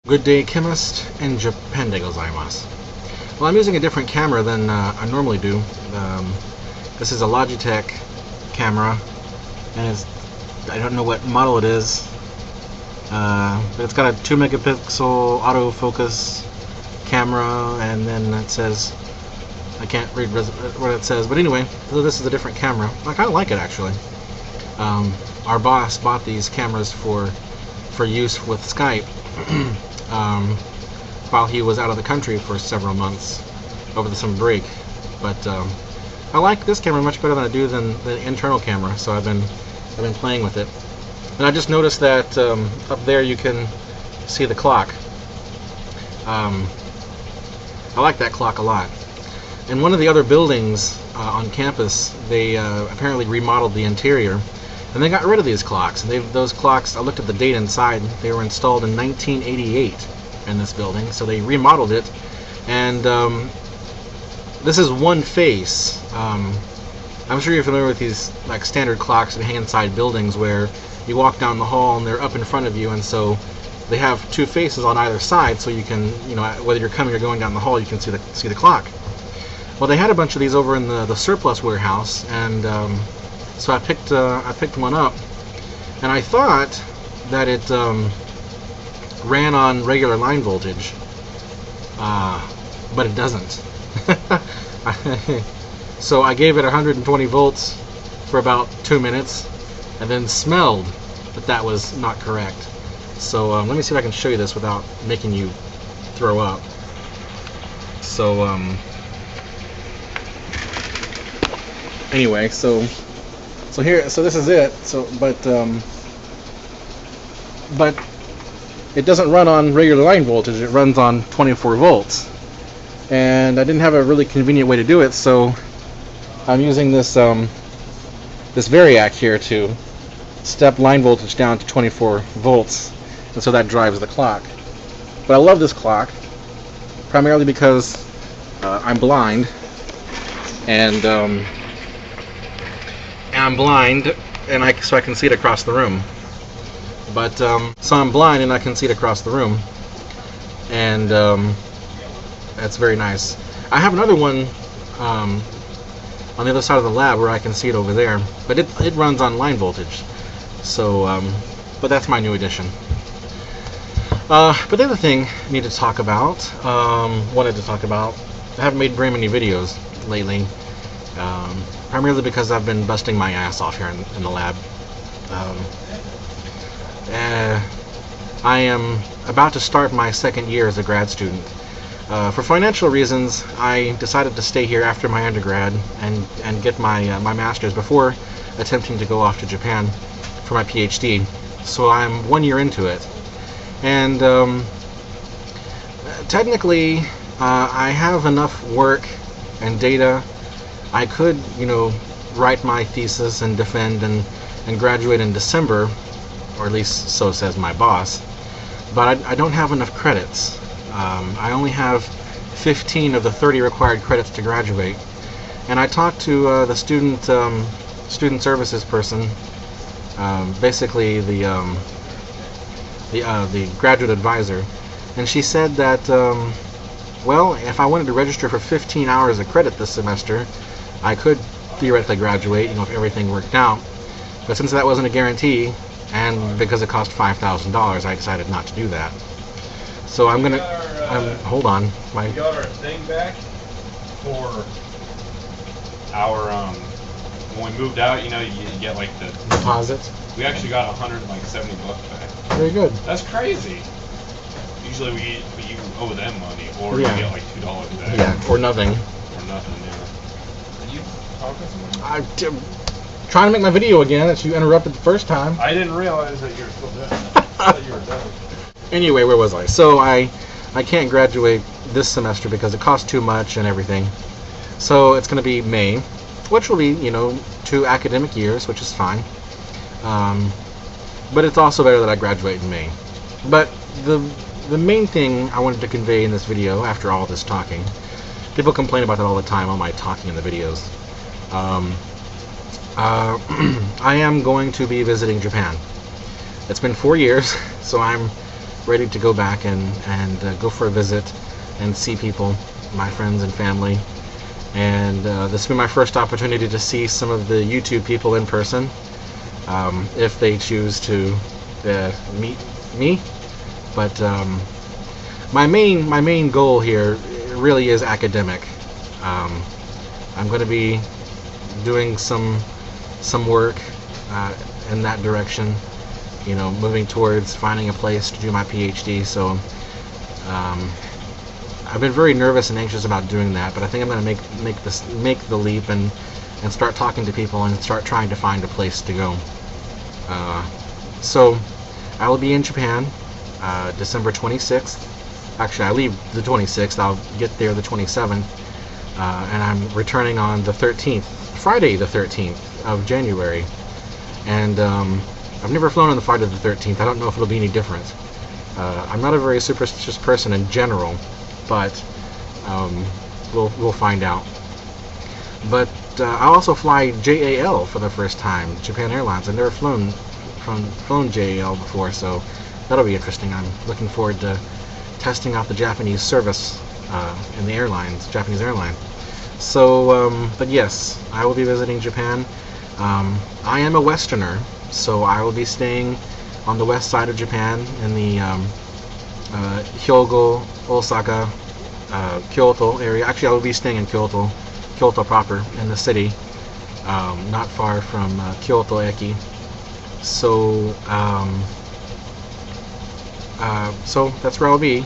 Good day, chemist, and Japan de gozaimasu. Well, I'm using a different camera than I normally do. This is a Logitech camera, and I don't know what model it is, but it's got a 2 megapixel autofocus camera, and then it says, I can't read what it says, but anyway, so this is a different camera. I kind of like it, actually. Our boss bought these cameras for use with Skype while he was out of the country for several months over the summer break. But I like this camera much better than I do than the internal camera, so I've been playing with it. And I just noticed that up there you can see the clock. I like that clock a lot. In one of the other buildings on campus, they apparently remodeled the interior, and they got rid of these clocks. And those clocks, I looked at the date inside, they were installed in 1988 in this building, so they remodeled it. And this is one face. I'm sure you're familiar with these like standard clocks that hang inside buildings where you walk down the hall and they're up in front of you, and so they have two faces on either side, so you can, whether you're coming or going down the hall, you can see the clock. Well, they had a bunch of these over in the surplus warehouse, and so I picked one up, and I thought that it ran on regular line voltage, but it doesn't. So I gave it 120 volts for about 2 minutes, and then smelled that was not correct. So let me see if I can show you this without making you throw up. So anyway, so this is it. So but it doesn't run on regular line voltage. It runs on 24 volts, and I didn't have a really convenient way to do it, so I'm using this this Variac here to step line voltage down to 24 volts, and so that drives the clock. But I love this clock primarily because I'm blind, and so I can see it across the room. But so I'm blind and I can see it across the room, and that's very nice. I have another one on the other side of the lab where I can see it over there, but it runs on line voltage. So, but that's my new addition. But the other thing I need to talk about, I haven't made very many videos lately, primarily because I've been busting my ass off here in the lab. I am about to start my second year as a grad student. For financial reasons, I decided to stay here after my undergrad and get my master's before attempting to go off to Japan for my PhD. So I'm 1 year into it, and technically I have enough work and data. I could, write my thesis and defend and graduate in December, or at least so says my boss, but I don't have enough credits. I only have 15 of the 30 required credits to graduate, and I talked to the student services person, basically the graduate advisor, and she said that well, if I wanted to register for 15 hours of credit this semester, I could theoretically graduate, if everything worked out. But since that wasn't a guarantee, and because it cost $5,000, I decided not to do that. So I'm gonna hold on. We got our thing back for our when we moved out. You get like the deposit. We actually got $170 back. Very good. That's crazy. Usually you owe them money, or Yeah. you get like $2 back. Yeah, or nothing. Or nothing. Yeah. Did you talk to someone? I'm trying to make my video again, as you interrupted the first time. I didn't realize that you were still doing it. I thought you were done. Anyway, where was I? So I can't graduate this semester because it costs too much and everything. So it's going to be May, which will be, 2 academic years, which is fine. But it's also better that I graduate in May. But the main thing I wanted to convey in this video, after all this talking, people complain about that all the time, all my talking in the videos. I am going to be visiting Japan. It's been 4 years, so I'm ready to go back and go for a visit and see people, my friends and family. And this will be my first opportunity to see some of the YouTube people in person, if they choose to meet me. But my main goal here really is academic. I'm going to be doing some work in that direction, you know, moving towards finding a place to do my PhD. So I've been very nervous and anxious about doing that, but I think I'm going to make the leap and start talking to people and start trying to find a place to go. So I will be in Japan December 26th. Actually, I leave the 26th. I'll get there the 27th, and I'm returning on the 13th, Friday the 13th of January. And I've never flown on the Friday the 13th. I don't know if it'll be any different. I'm not a very superstitious person in general, but we'll find out. But I'll also fly JAL for the first time, Japan Airlines. I've never flown JAL before, so that'll be interesting. I'm looking forward to testing out the Japanese service in the Japanese airline. So, but yes, I will be visiting Japan. I am a Westerner, so I will be staying on the west side of Japan in the Hyogo, Osaka, Kyoto area. Actually, I will be staying in Kyoto proper, in the city, not far from Kyoto Eki. So, so that's where I'll be.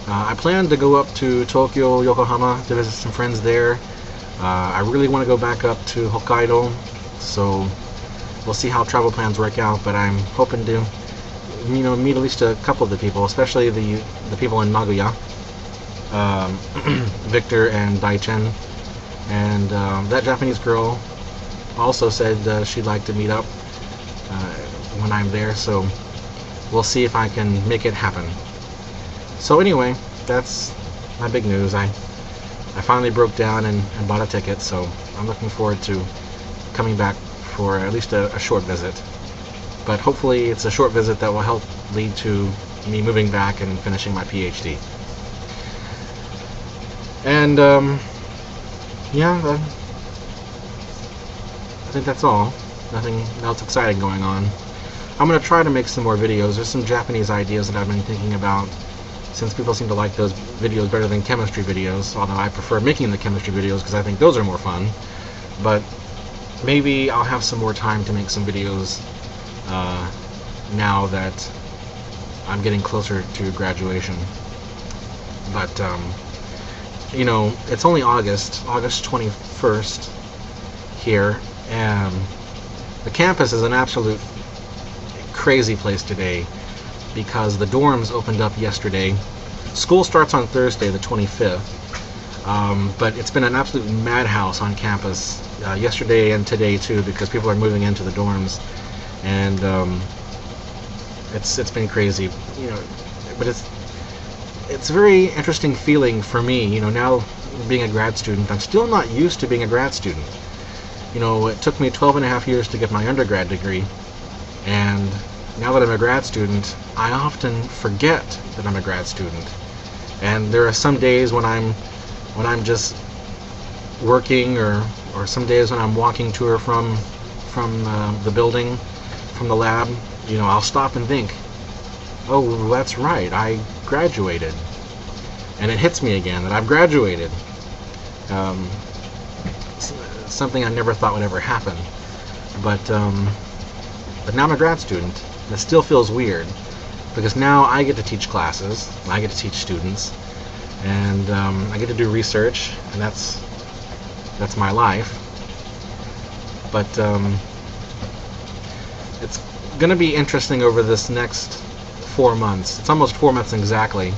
I plan to go up to Tokyo, Yokohama to visit some friends there. I really want to go back up to Hokkaido, so we'll see how travel plans work out. But I'm hoping to, you know, meet at least a couple of the people, especially the people in Nagoya, Victor and Daichen, and that Japanese girl also said she'd like to meet up when I'm there. So we'll see if I can make it happen. So anyway, that's my big news. I finally broke down and bought a ticket, so I'm looking forward to coming back for at least a short visit. But hopefully it's a short visit that will help lead to me moving back and finishing my PhD. And yeah, I think that's all. Nothing else exciting going on. I'm going to try to make some more videos. There's some Japanese ideas that I've been thinking about, since people seem to like those videos better than chemistry videos, although I prefer making the chemistry videos because I think those are more fun. But maybe I'll have some more time to make some videos now that I'm getting closer to graduation. But you know, it's only August 21st here, and the campus is an absolute crazy place today because the dorms opened up yesterday. School starts on Thursday the 25th, but it's been an absolute madhouse on campus yesterday and today too, because people are moving into the dorms, and it's been crazy, you know. But it's a very interesting feeling for me, you know, now being a grad student. I'm still not used to being a grad student. You know, it took me 12.5 years to get my undergrad degree, and now that I'm a grad student, I often forget that I'm a grad student. And there are some days when I'm just working, or some days when I'm walking to or from the building, from the lab, you know, I'll stop and think, oh, that's right, I graduated. And it hits me again that I've graduated. Something I never thought would ever happen. But now I'm a grad student. It still feels weird, because now I get to teach classes, I get to teach students, and I get to do research, and that's my life. But it's going to be interesting over this next 4 months. It's almost 4 months exactly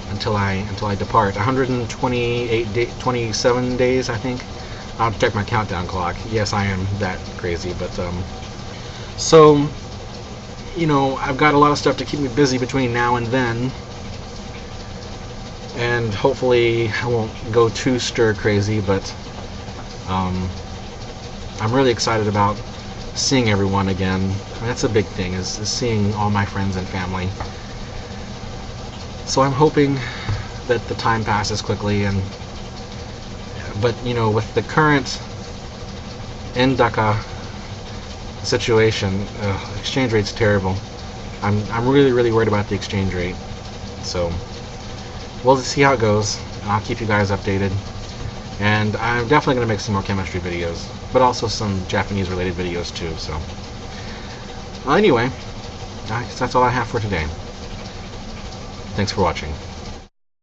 until I depart. 127 days, I think. I'll check my countdown clock. Yes, I am that crazy, but so, you know, I've got a lot of stuff to keep me busy between now and then, and hopefully I won't go too stir crazy, but I'm really excited about seeing everyone again. I mean, that's a big thing, is seeing all my friends and family. So I'm hoping that the time passes quickly, but you know, with the current NDCA situation, exchange rate's terrible. I'm really worried about the exchange rate. So we'll see how it goes, and I'll keep you guys updated. And I'm definitely going to make some more chemistry videos, but also some Japanese related videos too. So well, anyway, I guess that's all I have for today. Thanks for watching.